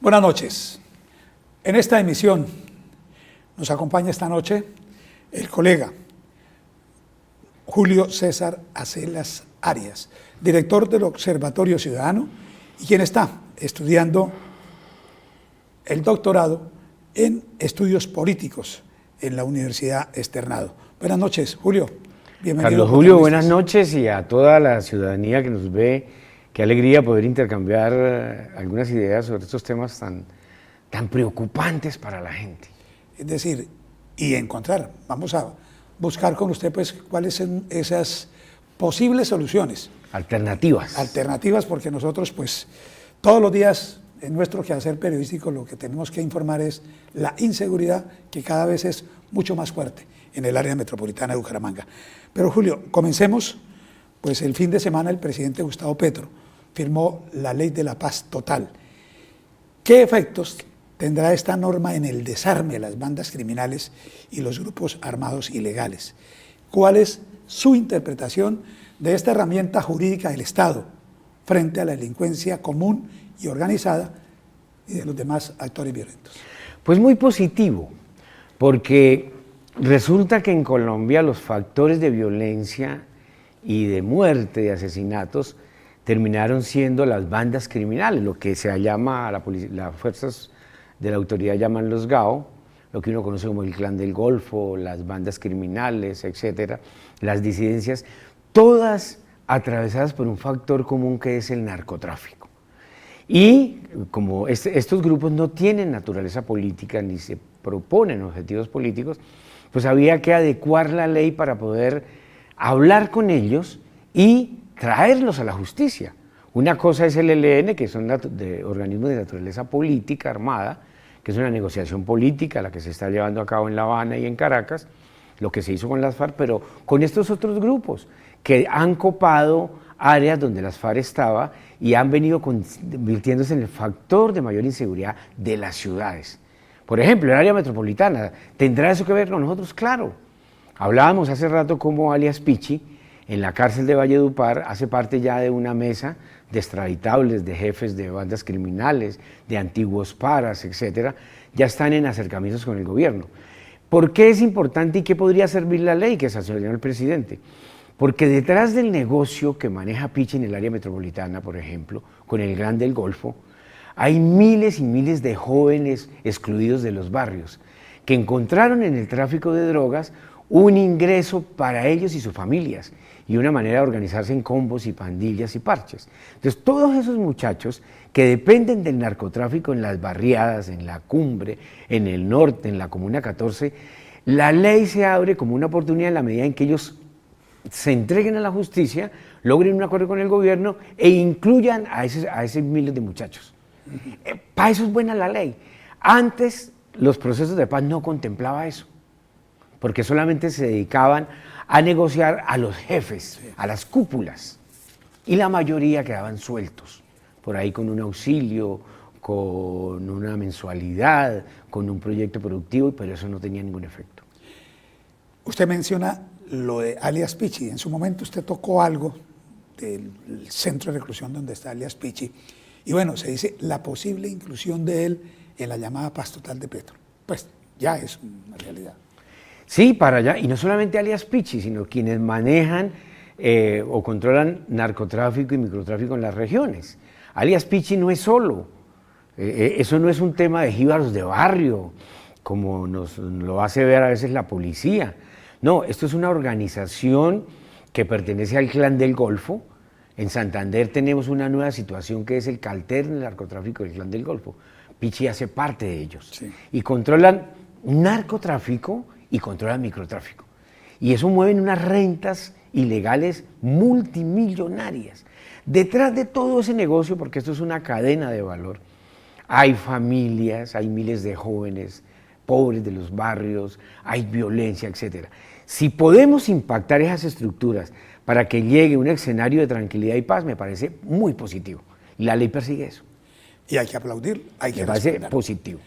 Buenas noches. En esta emisión nos acompaña esta noche el colega Julio César Acelas Arias, director del Observatorio Ciudadano y quien está estudiando el doctorado en estudios políticos en la Universidad Externado. Buenas noches, Julio. Bienvenido. Carlos Julio, buenas noches, y a toda la ciudadanía que nos ve. Qué alegría poder intercambiar algunas ideas sobre estos temas tan preocupantes para la gente. Es decir, y encontrar, vamos a buscar con usted pues cuáles son esas posibles soluciones. Alternativas. Alternativas, porque nosotros pues todos los días en nuestro quehacer periodístico lo que tenemos que informar es la inseguridad que cada vez es mucho más fuerte en el área metropolitana de Bucaramanga. Pero Julio, comencemos. Pues el fin de semana el presidente Gustavo Petro firmó la Ley de la Paz Total. ¿Qué efectos tendrá esta norma en el desarme de las bandas criminales y los grupos armados ilegales? ¿Cuál es su interpretación de esta herramienta jurídica del Estado frente a la delincuencia común y organizada y de los demás actores violentos? Pues muy positivo, porque resulta que en Colombia los factores de violencia y de muerte, de asesinatos, terminaron siendo las bandas criminales, lo que se llama, las fuerzas de la autoridad llaman los GAO, lo que uno conoce como el Clan del Golfo, las bandas criminales, etcétera, las disidencias, todas atravesadas por un factor común que es el narcotráfico. Y como estos grupos no tienen naturaleza política ni se proponen objetivos políticos, pues había que adecuar la ley para poder hablar con ellos y traerlos a la justicia. Una cosa es el ELN, que son organismos de naturaleza política armada, que es una negociación política la que se está llevando a cabo en La Habana y en Caracas, lo que se hizo con las FARC, pero con estos otros grupos que han copado áreas donde las FARC estaba y han venido convirtiéndose en el factor de mayor inseguridad de las ciudades. Por ejemplo, el área metropolitana, ¿tendrá eso que ver con nosotros? Claro. Hablábamos hace rato cómo alias Pichi, en la cárcel de Valledupar, hace parte ya de una mesa de extraditables, de jefes de bandas criminales, de antiguos paras, etcétera, ya están en acercamientos con el gobierno. ¿Por qué es importante y qué podría servir la ley que sancionó el presidente? Porque detrás del negocio que maneja Pichi en el área metropolitana, por ejemplo, con el Clan del Golfo, hay miles y miles de jóvenes excluidos de los barrios que encontraron en el tráfico de drogas un ingreso para ellos y sus familias y una manera de organizarse en combos y pandillas y parches. Entonces, todos esos muchachos que dependen del narcotráfico en las barriadas, en la cumbre, en el norte, en la Comuna 14, la ley se abre como una oportunidad en la medida en que ellos se entreguen a la justicia, logren un acuerdo con el gobierno e incluyan a esos miles de muchachos. Para eso es buena la ley. Antes, los procesos de paz no contemplaban eso, porque solamente se dedicaban a negociar a los jefes, a las cúpulas, y la mayoría quedaban sueltos, por ahí con un auxilio, con una mensualidad, con un proyecto productivo, pero eso no tenía ningún efecto. Usted menciona lo de alias Pichi. En su momento usted tocó algo del centro de reclusión donde está alias Pichi, y bueno, se dice la posible inclusión de él en la llamada Paz Total de Petro. Pues ya es una realidad. Sí, para allá, y no solamente alias Pichi, sino quienes manejan o controlan narcotráfico y microtráfico en las regiones. Alias Pichi no es solo, eso no es un tema de jíbaros de barrio, como nos lo hace ver a veces la policía. No, esto es una organización que pertenece al Clan del Golfo. En Santander tenemos una nueva situación que es el cartel del narcotráfico del Clan del Golfo. Pichi hace parte de ellos. Sí. Y controlan narcotráfico y controlan microtráfico. Y eso mueven unas rentas ilegales multimillonarias. Detrás de todo ese negocio, porque esto es una cadena de valor, hay familias, hay miles de jóvenes pobres de los barrios, hay violencia, etc. Si podemos impactar esas estructuras para que llegue un escenario de tranquilidad y paz, me parece muy positivo. Y la ley persigue eso. Y hay que aplaudir, hay que me parece positivo.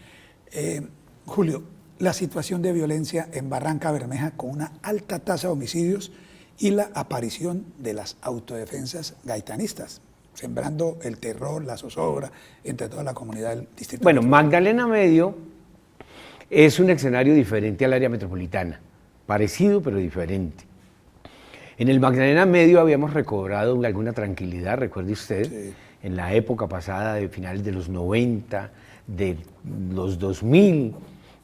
Julio, la situación de violencia en Barranca Bermeja con una alta tasa de homicidios y la aparición de las autodefensas gaitanistas. sembrando el terror, la zozobra entre toda la comunidad del distrito. Bueno, Magdalena Medio es un escenario diferente al área metropolitana, parecido pero diferente. En el Magdalena Medio habíamos recobrado alguna tranquilidad, recuerde usted, sí, en la época pasada de finales de los 90, de los 2000,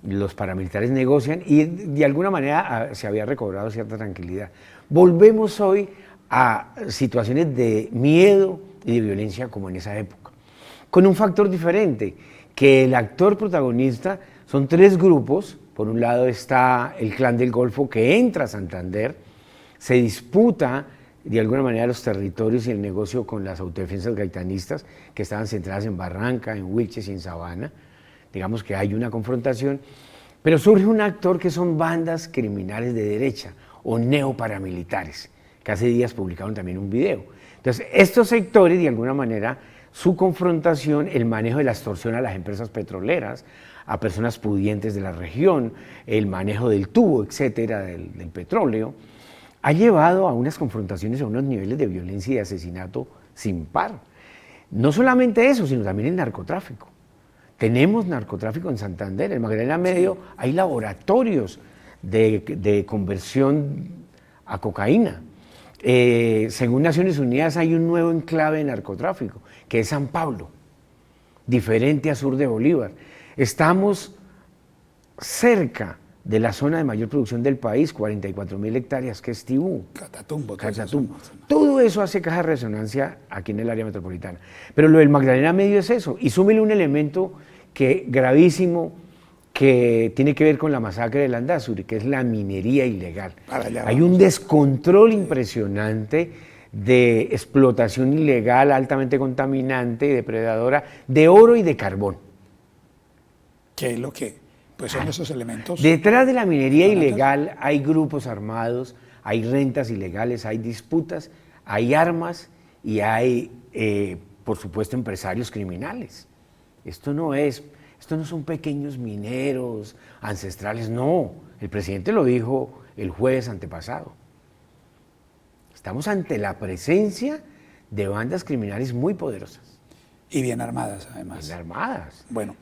los paramilitares negocian y de alguna manera se había recobrado cierta tranquilidad. Volvemos hoy a situaciones de miedo y de violencia como en esa época, con un factor diferente, que el actor protagonista son tres grupos. Por un lado está el Clan del Golfo, que entra a Santander, se disputa de alguna manera los territorios y el negocio con las autodefensas gaitanistas que estaban centradas en Barranca, en Wilches y en Sabana. Digamos que hay una confrontación, pero surge un actor que son bandas criminales de derecha o neoparamilitares, que hace días publicaron también un video. Entonces, estos sectores, de alguna manera, su confrontación, el manejo de la extorsión a las empresas petroleras, a personas pudientes de la región, el manejo del tubo, etcétera, del petróleo, ha llevado a unas confrontaciones, a unos niveles de violencia y de asesinato sin par. No solamente eso, sino también el narcotráfico. Tenemos narcotráfico en Santander, en Magdalena Medio hay laboratorios de conversión a cocaína. Según Naciones Unidas hay un nuevo enclave de narcotráfico, que es San Pablo, diferente a sur de Bolívar. Estamos cerca de la zona de mayor producción del país, 44.000 hectáreas, que es Tibú. Catatumbo. Todo eso hace caja de resonancia aquí en el área metropolitana. Pero lo del Magdalena Medio es eso, y súmele un elemento gravísimo, que tiene que ver con la masacre del Landazuri, que es la minería ilegal. Hay un descontrol impresionante de explotación ilegal, altamente contaminante y depredadora de oro y de carbón. ¿Qué es lo que? Pues son esos elementos. Detrás de la minería ilegal hay grupos armados, hay rentas ilegales, hay disputas, hay armas y hay, por supuesto, empresarios criminales. Esto no son pequeños mineros ancestrales, no. El presidente lo dijo el jueves antepasado. Estamos ante la presencia de bandas criminales muy poderosas. Y bien armadas, además. Bien armadas. Bueno,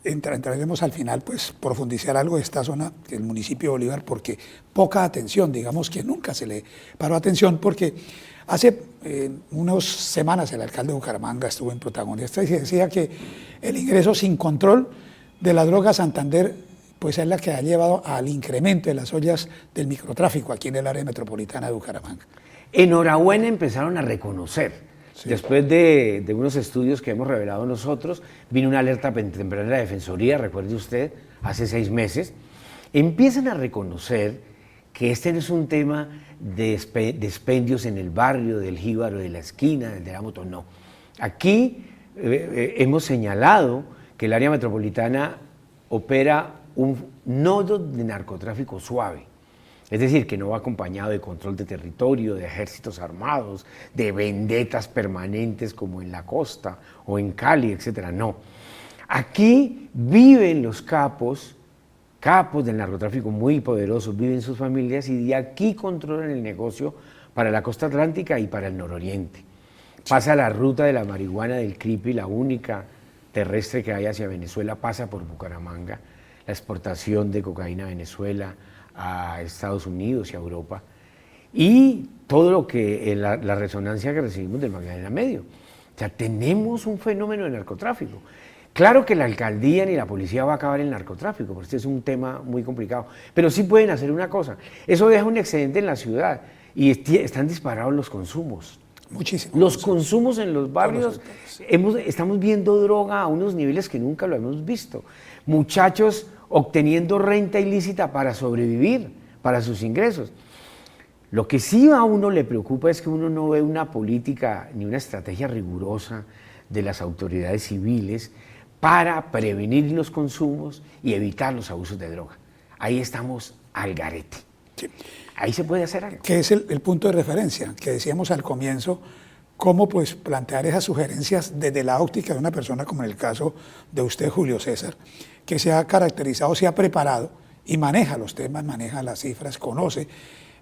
entraremos al final, pues, profundizar algo de esta zona, del municipio de Bolívar, porque poca atención, digamos que nunca se le paró atención, porque hace unas semanas el alcalde de Bucaramanga estuvo en protagonista y se decía que el ingreso sin control de la droga a Santander pues es la que ha llevado al incremento de las ollas del microtráfico aquí en el área metropolitana de Bucaramanga. Enhorabuena, empezaron a reconocer. Sí. Después de unos estudios que hemos revelado nosotros, vino una alerta temprana de la Defensoría, recuerde usted, hace 6 meses. Empiezan a reconocer que este no es un tema de expendios en el barrio, del jíbaro, de la esquina, de la moto, no. Aquí hemos señalado que el área metropolitana opera un nodo de narcotráfico suave. Es decir, que no va acompañado de control de territorio, de ejércitos armados, de vendetas permanentes como en la costa o en Cali, etcétera. No. Aquí viven los capos del narcotráfico muy poderosos, viven sus familias y de aquí controlan el negocio para la costa atlántica y para el nororiente. Pasa la ruta de la marihuana del Cripi, la única terrestre que hay hacia Venezuela, pasa por Bucaramanga, la exportación de cocaína a Venezuela, a Estados Unidos y a Europa, y todo lo que, la resonancia que recibimos del Magdalena Medio. O sea, tenemos un fenómeno de narcotráfico. Claro que la alcaldía ni la policía va a acabar el narcotráfico, porque este es un tema muy complicado, pero sí pueden hacer una cosa, eso deja un excedente en la ciudad y están disparados los consumos. Muchísimo. Los consumos en los barrios, estamos viendo droga a unos niveles que nunca lo hemos visto. Muchachos obteniendo renta ilícita para sobrevivir, para sus ingresos. Lo que sí a uno le preocupa es que uno no ve una política ni una estrategia rigurosa de las autoridades civiles para prevenir los consumos y evitar los abusos de droga. Ahí estamos al garete. Sí. Ahí se puede hacer algo. Que es el punto de referencia que decíamos al comienzo, cómo pues plantear esas sugerencias desde la óptica de una persona como en el caso de usted, Julio César, que se ha caracterizado, se ha preparado y maneja los temas, maneja las cifras, conoce.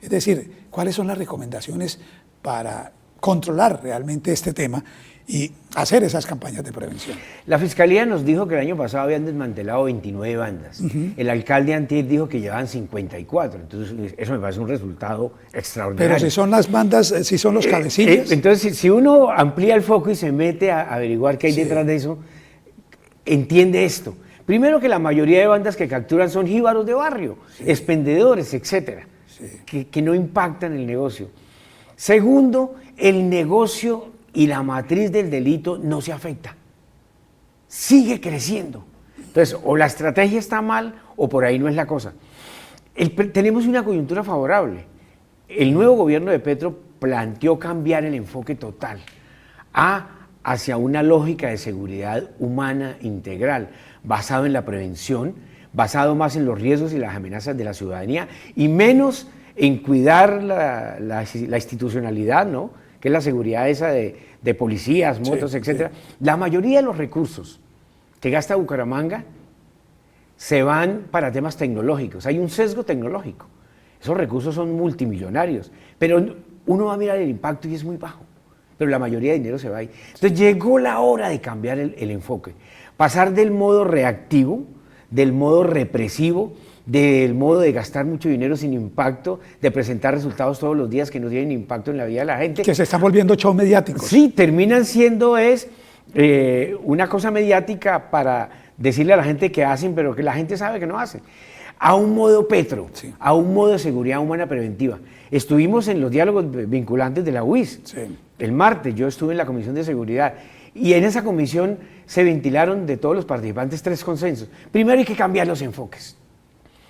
Es decir, ¿cuáles son las recomendaciones para controlar realmente este tema y hacer esas campañas de prevención. La Fiscalía nos dijo que el año pasado habían desmantelado 29 bandas. El alcalde antier dijo que llevaban 54. Entonces, eso me parece un resultado extraordinario. Pero si son las bandas, si son los cabecillas. Entonces, si uno amplía el foco y se mete a averiguar qué hay detrás de eso, entiende esto. Primero, que la mayoría de bandas que capturan son jíbaros de barrio, expendedores, etcétera, que no impactan el negocio. Segundo, el negocio y la matriz del delito no se afecta, sigue creciendo. Entonces, o la estrategia está mal o por ahí no es la cosa. Tenemos una coyuntura favorable. El nuevo gobierno de Petro planteó cambiar el enfoque total hacia una lógica de seguridad humana integral, basado en la prevención, basado más en los riesgos y las amenazas de la ciudadanía y menos en cuidar la institucionalidad, ¿no?, que es la seguridad esa de policías, motos, etcétera. La mayoría de los recursos que gasta Bucaramanga se van para temas tecnológicos. Hay un sesgo tecnológico. Esos recursos son multimillonarios, pero uno va a mirar el impacto y es muy bajo. Pero la mayoría de dinero se va ahí. Entonces llegó la hora de cambiar el enfoque. Pasar del modo reactivo, del modo represivo, del modo de gastar mucho dinero sin impacto, de presentar resultados todos los días que no tienen impacto en la vida de la gente. Que se están volviendo shows mediáticos. Sí, terminan siendo una cosa mediática para decirle a la gente que hacen, pero que la gente sabe que no hacen. A un modo Petro, a un modo de seguridad humana preventiva. Estuvimos en los diálogos vinculantes de la UIS. El martes yo estuve en la Comisión de Seguridad y en esa comisión se ventilaron de todos los participantes 3 consensos. Primero, hay que cambiar los enfoques.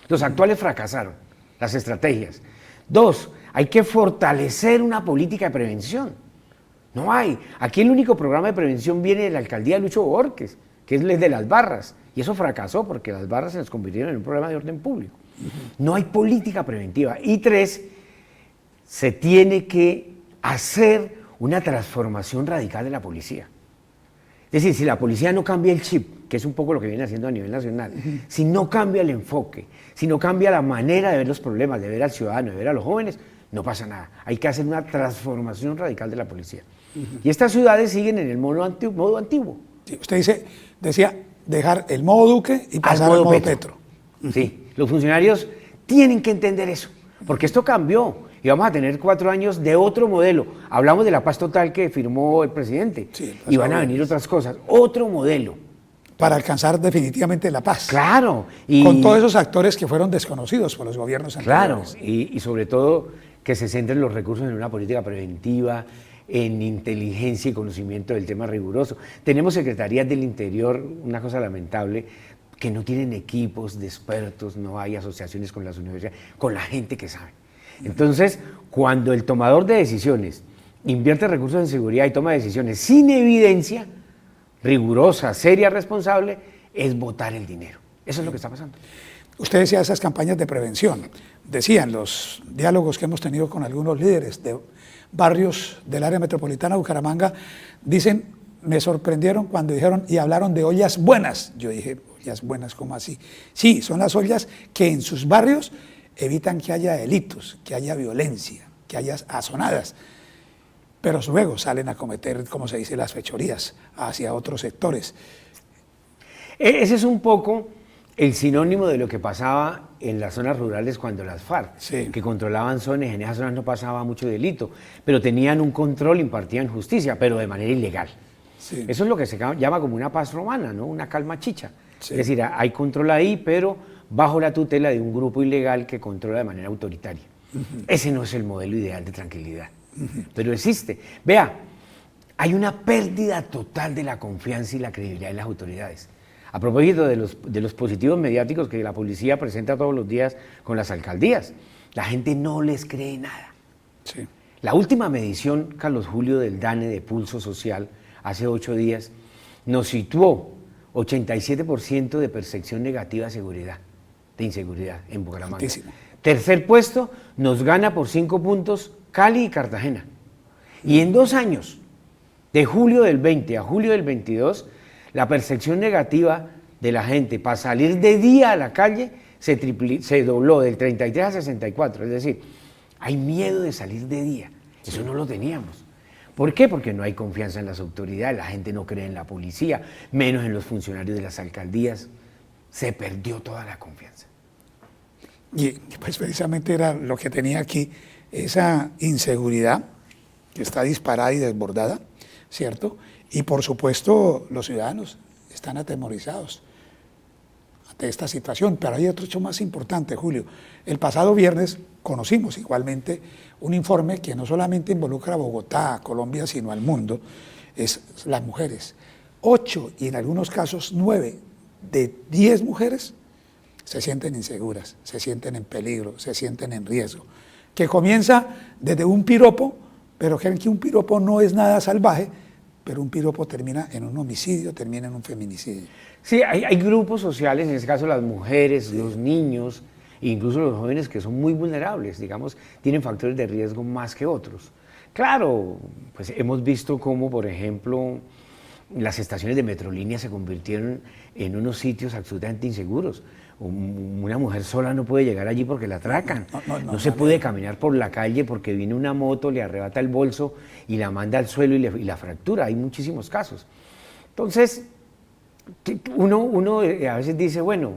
Los actuales fracasaron, las estrategias. 2, hay que fortalecer una política de prevención. No hay. Aquí el único programa de prevención viene de la alcaldía de Lucho Borges, que es el de las barras. Y eso fracasó porque las barras se nos convirtieron en un problema de orden público. No hay política preventiva. Y 3, se tiene que hacer una transformación radical de la policía. Es decir, si la policía no cambia el chip, que es un poco lo que viene haciendo a nivel nacional, si no cambia el enfoque, si no cambia la manera de ver los problemas, de ver al ciudadano, de ver a los jóvenes, no pasa nada. Hay que hacer una transformación radical de la policía. Y estas ciudades siguen en el modo antiguo. Sí, usted decía dejar el modo Duque y pasar al modo Petro. Sí, los funcionarios tienen que entender eso, porque esto cambió. Y vamos a tener 4 años de otro modelo. Hablamos de la paz total que firmó el presidente. Y van a venir otras cosas. Otro modelo. Para alcanzar definitivamente la paz. Claro. Con todos esos actores que fueron desconocidos por los gobiernos anteriores. Claro. Y sobre todo que se centren los recursos en una política preventiva, en inteligencia y conocimiento del tema riguroso. Tenemos secretarías del Interior, una cosa lamentable, que no tienen equipos de expertos, no hay asociaciones con las universidades, con la gente que sabe. Entonces, cuando el tomador de decisiones invierte recursos en seguridad y toma decisiones sin evidencia rigurosa, seria, responsable, es botar el dinero. Eso es lo que está pasando. Usted decía esas campañas de prevención. Decían los diálogos que hemos tenido con algunos líderes de barrios del área metropolitana de Bucaramanga, dicen, me sorprendieron cuando dijeron y hablaron de ollas buenas. Yo dije, ollas buenas, ¿cómo así? Sí, son las ollas que en sus barrios evitan que haya delitos, que haya violencia, que haya azonadas, pero luego salen a cometer, como se dice, las fechorías hacia otros sectores. Ese es un poco el sinónimo de lo que pasaba en las zonas rurales cuando las FARC, que controlaban zonas, en esas zonas no pasaba mucho delito, pero tenían un control, impartían justicia, pero de manera ilegal. Eso es lo que se llama como una paz romana, ¿no? Una calma chicha. Es decir, hay control ahí, pero bajo la tutela de un grupo ilegal que controla de manera autoritaria. Ese no es el modelo ideal de tranquilidad, pero existe. Vea, hay una pérdida total de la confianza y la credibilidad en las autoridades. A propósito de los positivos mediáticos que la policía presenta todos los días con las alcaldías, la gente no les cree nada. La última medición, Carlos Julio, del DANE de Pulso Social, hace 8 días, nos situó 87% de percepción negativa de inseguridad en Bucaramanga. Altísimo. Tercer puesto, nos gana por 5 puntos Cali y Cartagena. Y en 2 años, de julio del 20 a julio del 22, la percepción negativa de la gente para salir de día a la calle se dobló del 33 a 64. Es decir, hay miedo de salir de día. Eso no lo teníamos. ¿Por qué? Porque no hay confianza en las autoridades, la gente no cree en la policía, menos en los funcionarios de las alcaldías. Se perdió toda la confianza. Y pues precisamente era lo que tenía aquí, esa inseguridad que está disparada y desbordada, ¿cierto? Y por supuesto los ciudadanos están atemorizados ante esta situación, pero hay otro hecho más importante, Julio. El pasado viernes conocimos igualmente un informe que no solamente involucra a Bogotá, a Colombia, sino al mundo, es las mujeres. 8 y en algunos casos 9 de 10 mujeres se sienten inseguras, se sienten en peligro, se sienten en riesgo, que comienza desde un piropo, pero creen que un piropo no es nada salvaje, pero un piropo termina en un homicidio, termina en un feminicidio. Sí, hay grupos sociales, en este caso las mujeres, los niños, e incluso los jóvenes que son muy vulnerables, digamos, tienen factores de riesgo más que otros. Claro, pues hemos visto cómo, por ejemplo, las estaciones de Metrolínea se convirtieron en unos sitios absolutamente inseguros. Una mujer sola no puede llegar allí porque la atracan. No se puede caminar por la calle porque viene una moto, le arrebata el bolso y la manda al suelo y la fractura. Hay muchísimos casos. Entonces, uno a veces dice, bueno,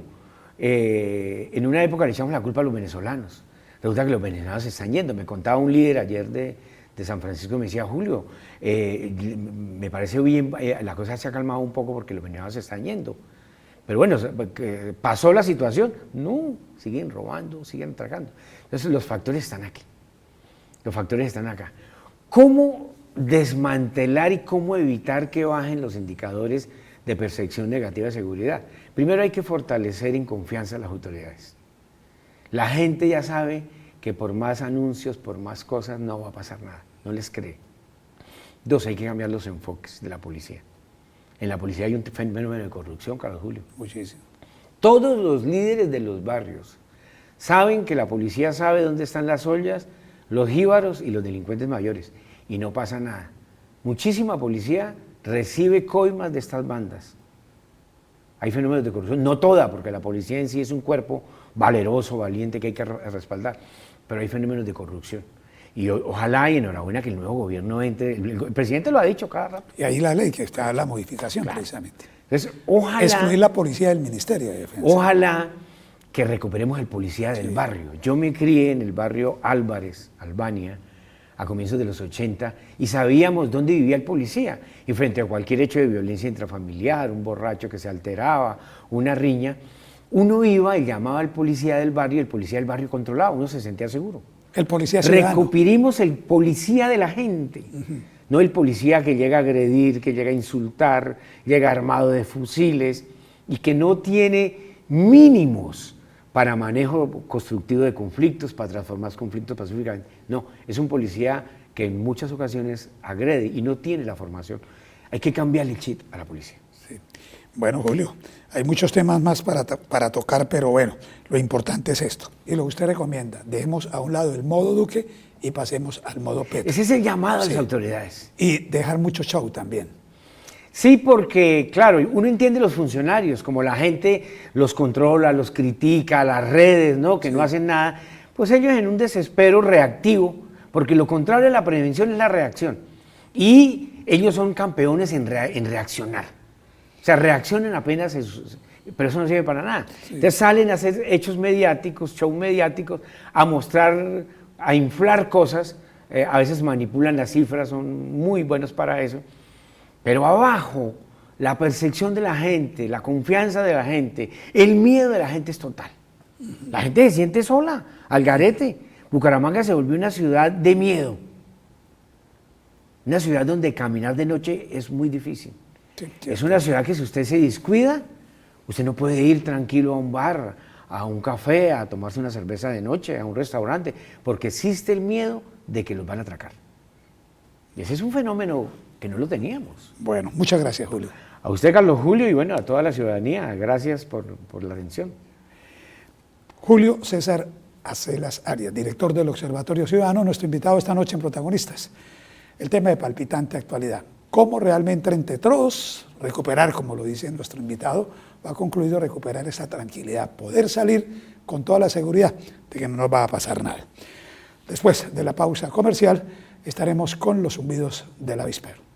en una época le echamos la culpa a los venezolanos. Resulta que los venezolanos se están yendo. Me contaba un líder ayer de San Francisco, me decía, Julio, me parece bien, la cosa se ha calmado un poco porque los venezolanos se están yendo. Pero bueno, ¿pasó la situación? No, siguen robando, siguen atracando. Entonces los factores están aquí. Los factores están acá. ¿Cómo desmantelar y cómo evitar que bajen los indicadores de percepción negativa de seguridad? Primero hay que fortalecer en confianza a las autoridades. La gente ya sabe que por más anuncios, por más cosas, no va a pasar nada. No les cree. 2, hay que cambiar los enfoques de la policía. En la policía hay un fenómeno de corrupción, Carlos Julio. Muchísimo. Todos los líderes de los barrios saben que la policía sabe dónde están las ollas, los jíbaros y los delincuentes mayores, y no pasa nada. Muchísima policía recibe coimas de estas bandas. Hay fenómenos de corrupción, no toda, porque la policía en sí es un cuerpo valeroso, valiente, que hay que respaldar, pero hay fenómenos de corrupción. Y ojalá y enhorabuena que el nuevo gobierno entre, el presidente lo ha dicho cada rato. Y ahí la ley que está la modificación, claro, precisamente. Entonces, ojalá... excluir la policía del Ministerio de Defensa. Ojalá que recuperemos el policía del barrio. Yo me crié en el barrio Álvarez, Albania, a comienzos de los 80, y sabíamos dónde vivía el policía. Y frente a cualquier hecho de violencia intrafamiliar, un borracho que se alteraba, una riña, uno iba y llamaba al policía del barrio, y el policía del barrio controlaba, uno se sentía seguro. El policía ciudadano. Recuperemos el policía de la gente, no el policía que llega a agredir, que llega a insultar, llega armado de fusiles y que no tiene mínimos para manejo constructivo de conflictos, para transformar conflictos pacíficamente. No, es un policía que en muchas ocasiones agrede y no tiene la formación. Hay que cambiarle el chip a la policía. Sí. Bueno, Julio, hay muchos temas más para tocar, pero bueno, lo importante es esto. Y lo que usted recomienda, dejemos a un lado el modo Duque y pasemos al modo Petro. Ese es el llamado a las autoridades. Y dejar mucho show también. Sí, porque, claro, uno entiende los funcionarios, como la gente los controla, los critica, las redes, ¿no? Que no hacen nada, pues ellos en un desespero reactivo, porque lo contrario de la prevención es la reacción. Y ellos son campeones en reaccionar. O sea, reaccionan apenas, pero eso no sirve para nada. Sí. Entonces salen a hacer hechos mediáticos, show mediáticos, a mostrar, a inflar cosas, a veces manipulan las cifras, son muy buenos para eso, pero abajo la percepción de la gente, la confianza de la gente, el miedo de la gente es total. La gente se siente sola, al garete. Bucaramanga se volvió una ciudad de miedo, una ciudad donde caminar de noche es muy difícil. Sí, es una ciudad que si usted se descuida, usted no puede ir tranquilo a un bar, a un café, a tomarse una cerveza de noche, a un restaurante, porque existe el miedo de que los van a atracar. Y ese es un fenómeno que no lo teníamos. Bueno, muchas gracias, Julio. A usted, Carlos Julio, y bueno, a toda la ciudadanía, gracias por la atención. Julio César Acelas Arias, director del Observatorio Ciudadano, nuestro invitado esta noche en Protagonistas. El tema de palpitante actualidad. Cómo realmente entre todos recuperar, como lo dice nuestro invitado, ha concluido recuperar esa tranquilidad, poder salir con toda la seguridad de que no nos va a pasar nada. Después de la pausa comercial, estaremos con los zumbidos del avispero.